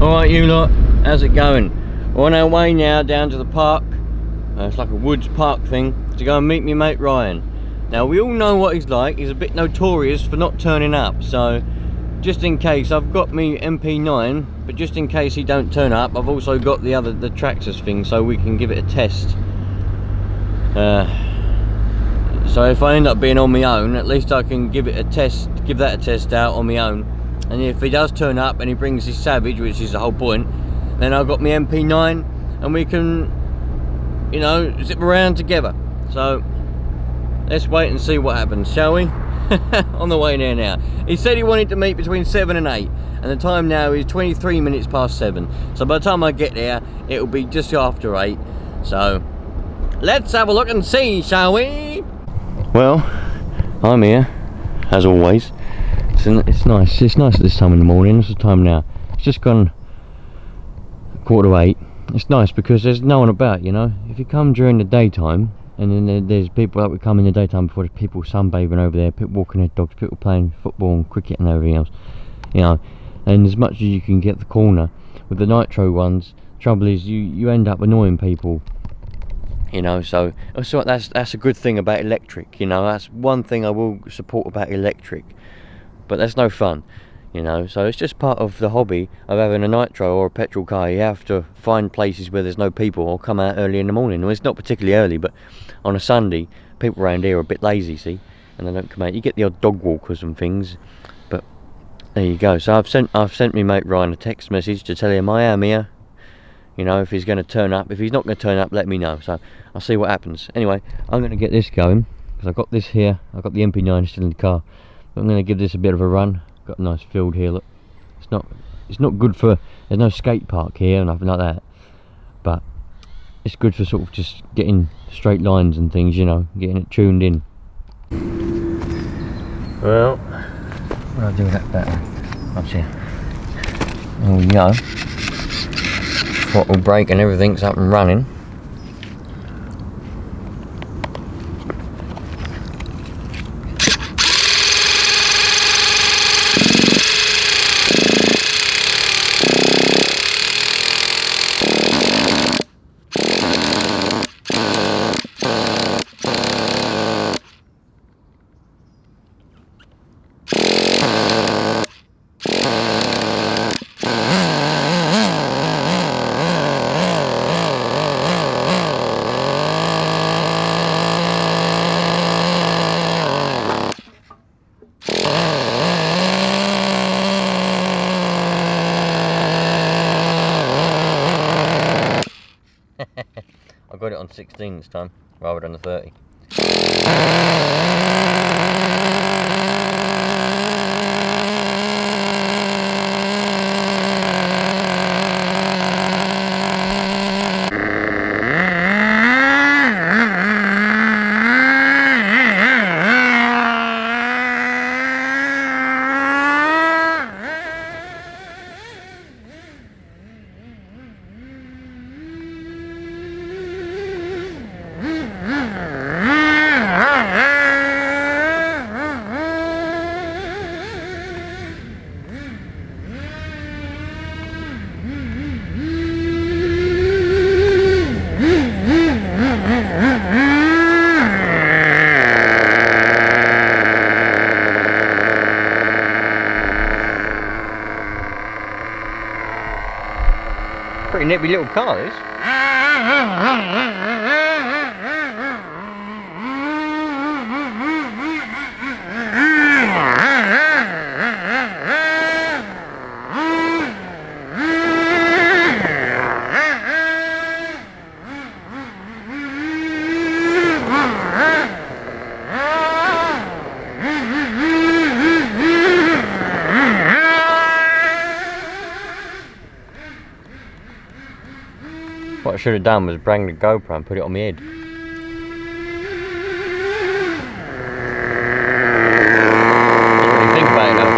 Alright you lot, how's it going? We're on our way now down to the park. It's like a woods park thing, to go and meet me mate Ryan. Now we all know what he's like. He's a bit notorious for not turning up, so just in case, I've got me MP9, but just in case he don't turn up, I've also got the Traxxas thing, so we can give it a test. So if I end up being on my own, at least I can give it a test, give that a test out on my own. And if he does turn up and he brings his Savage, which is the whole point, then I've got my MP9 and we can, you know, zip around together. So let's wait and see what happens, shall we? On the way there now. He said he wanted to meet between 7 and 8, and the time now is 23 minutes past 7. So by the time I get there, it'll be just after 8. So let's have a look and see, shall we? Well, I'm here, as always. It's nice. It's nice at this time in the morning. What's the time now? It's just gone 7:45. It's nice because there's no one about, you know. If you come during the daytime, and then there's people that would come in the daytime before, there's people sunbathing over there, people walking their dogs, people playing football and cricket and everything else, you know. And as much as you can get the corner with the Nitro ones, trouble is you end up annoying people, you know. So that's a good thing about electric, you know. That's one thing I will support about electric. But that's no fun, you know. So it's just part of the hobby of having a Nitro or a petrol car. You have to find places where there's no people or come out early in the morning. Well, it's not particularly early, but on a Sunday, people around here are a bit lazy, see, and they don't come out. You get the odd dog walkers and things, but there you go. So I've sent me mate Ryan a text message to tell him I am here. You know, if he's going to turn up. If he's not going to turn up, let me know. So I'll see what happens. Anyway, I'm going to get this going because I've got this here. I've got the MP9 still in the car. I'm going to give this a bit of a run. Got a nice field here, look. It's not good for, there's no skate park here or nothing like that, but it's good for sort of just getting straight lines and things, you know, getting it tuned in. Well, what do I do with that battery? Up here. There we go. Throttle brake and everything's up and running. I got it on 16 this time, rather than the 30. Pretty nippy little car, this. What I should have done was bring the GoPro and put it on my head. What do you think about it though?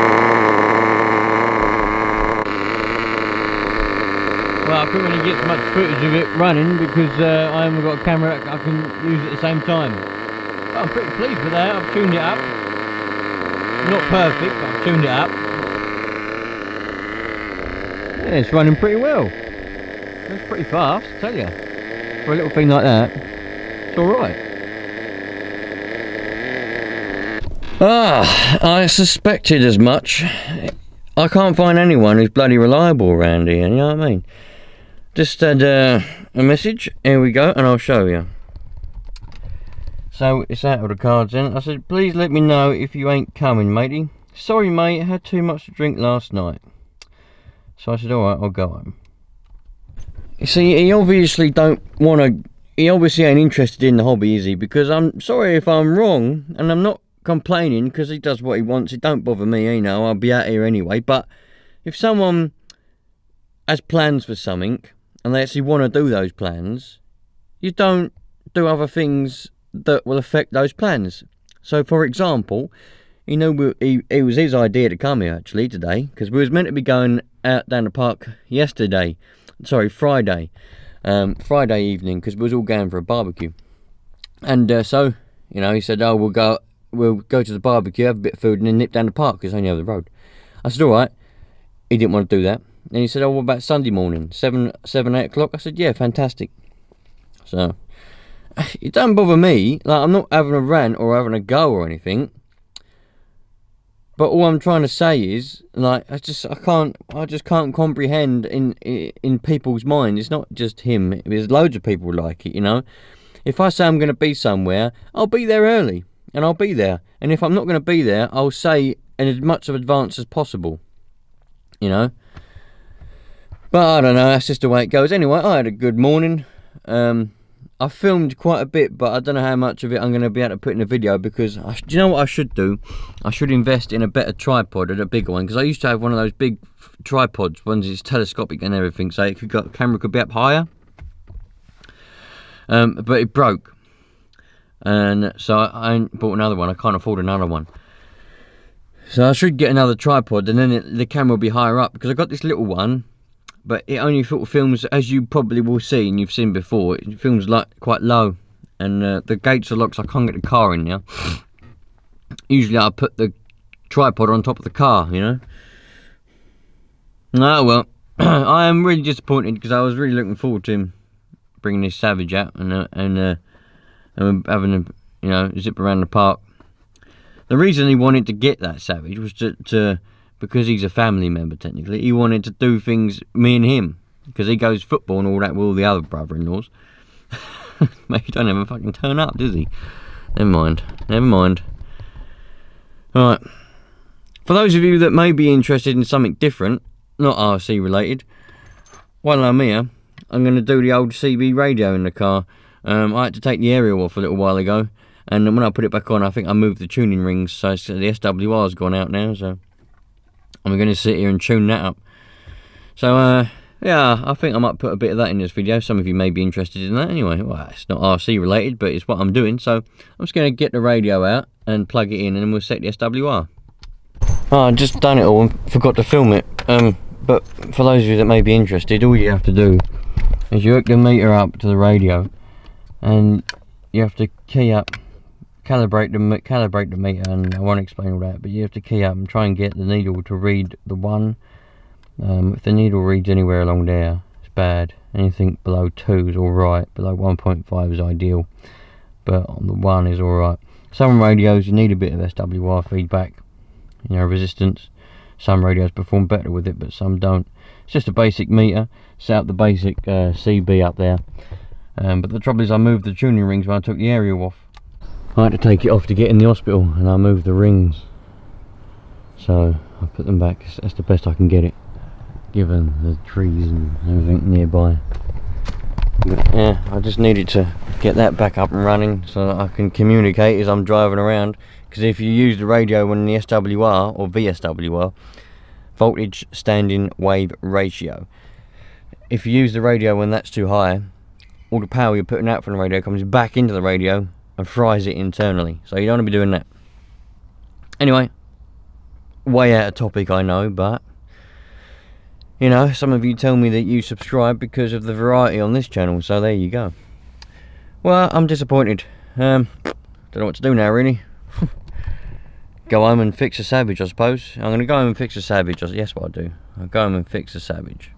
Well, I couldn't really get much footage of it running because I haven't got a camera I can use at the same time. But I'm pretty pleased with that. I've tuned it up. Not perfect, but I've tuned it up. Yeah, it's running pretty well. It's pretty fast, I tell you. For a little thing like that, it's alright. I suspected as much. I can't find anyone who's bloody reliable around here, you know what I mean? Just had a message, here we go, and I'll show you. So it's out of the cards then. I said, please let me know if you ain't coming, matey. Sorry mate, I had too much to drink last night. So I said, alright, I'll go home. You see, he obviously he obviously ain't interested in the hobby, is he? Because I'm sorry if I'm wrong, and I'm not complaining, because he does what he wants. It don't bother me, you know, I'll be out here anyway. But if someone has plans for something, and they actually want to do those plans, you don't do other things that will affect those plans. So for example, you know, it was his idea to come here actually today, because we was meant to be going out down the park yesterday, sorry, Friday evening, because we was all going for a barbecue. And so, you know, he said, oh, we'll go to the barbecue, have a bit of food, and then nip down the park, because it's only over the road. I said, alright. He didn't want to do that. And he said, oh, what about Sunday morning, 8 o'clock? I said, yeah, fantastic. So it don't bother me, like, I'm not having a rant or having a go or anything, but all I'm trying to say is, like, I just can't comprehend in people's minds. It's not just him, there's loads of people like it, you know. If I say I'm going to be somewhere, I'll be there early, and I'll be there, and if I'm not going to be there, I'll say in as much of advance as possible, you know. But I don't know, that's just the way it goes. Anyway, I had a good morning. I filmed quite a bit, but I don't know how much of it I'm going to be able to put in a video, because do you know what I should do? I should invest in a better tripod, and a bigger one, because I used to have one of those big tripods, ones that's telescopic and everything, so the camera could be up higher. But it broke, and so I bought another one. I can't afford another one, so I should get another tripod, and then the camera will be higher up, because I got this little one, but it only sort of films, as you probably will see and you've seen before, it films like quite low, and the gates are locked, so I can't get the car in now. Usually I put the tripod on top of the car, you know. Oh well, I am really disappointed, because I was really looking forward to him bringing this Savage out and having a, you know, zip around the park. The reason he wanted to get that Savage was to because he's a family member technically. He wanted to do things, me and him, because he goes football and all that with all the other brother-in-laws. Mate, he don't ever fucking turn up, does he? Never mind. Alright, for those of you that may be interested in something different, not RC related, while I'm here, I'm going to do the old CB radio in the car. I had to take the aerial off a little while ago, and when I put it back on, I think I moved the tuning rings, so the SWR's gone out now, so I'm going to sit here and tune that up. So yeah, I think I might put a bit of that in this video. Some of you may be interested in that anyway. Well, it's not RC related, but it's what I'm doing, so I'm just going to get the radio out and plug it in, and then we'll set the SWR. Oh, I just done it all and forgot to film it, but for those of you that may be interested, all you have to do is you hook the meter up to the radio, and you have to key up, calibrate the meter, and I won't explain all that, but you have to key up and try and get the needle to read the 1. If the needle reads anywhere along there, it's bad. Anything below 2 is alright, below 1.5 is ideal, but on the 1 is alright. Some radios you need a bit of SWR feedback, you know, resistance. Some radios perform better with it, but some don't. It's just a basic meter. Set up the basic CB up there, but the trouble is I moved the tuning rings when I took the aerial off. I had to take it off to get in the hospital, and I moved the rings, so I put them back. That's the best I can get it, given the trees and everything nearby. But yeah, I just needed to get that back up and running so that I can communicate as I'm driving around, because if you use the radio when the SWR, or VSWR, voltage standing wave ratio, if you use the radio when that's too high, all the power you're putting out from the radio comes back into the radio and fries it internally, so you don't want to be doing that. Anyway, way out of topic, I know, but you know, some of you tell me that you subscribe because of the variety on this channel, so there you go. Well, I'm disappointed. Don't know what to do now, really. Go home and fix a Savage, I suppose. I'm going to go home and fix a Savage. Yes, what I do. I'll go home and fix a Savage.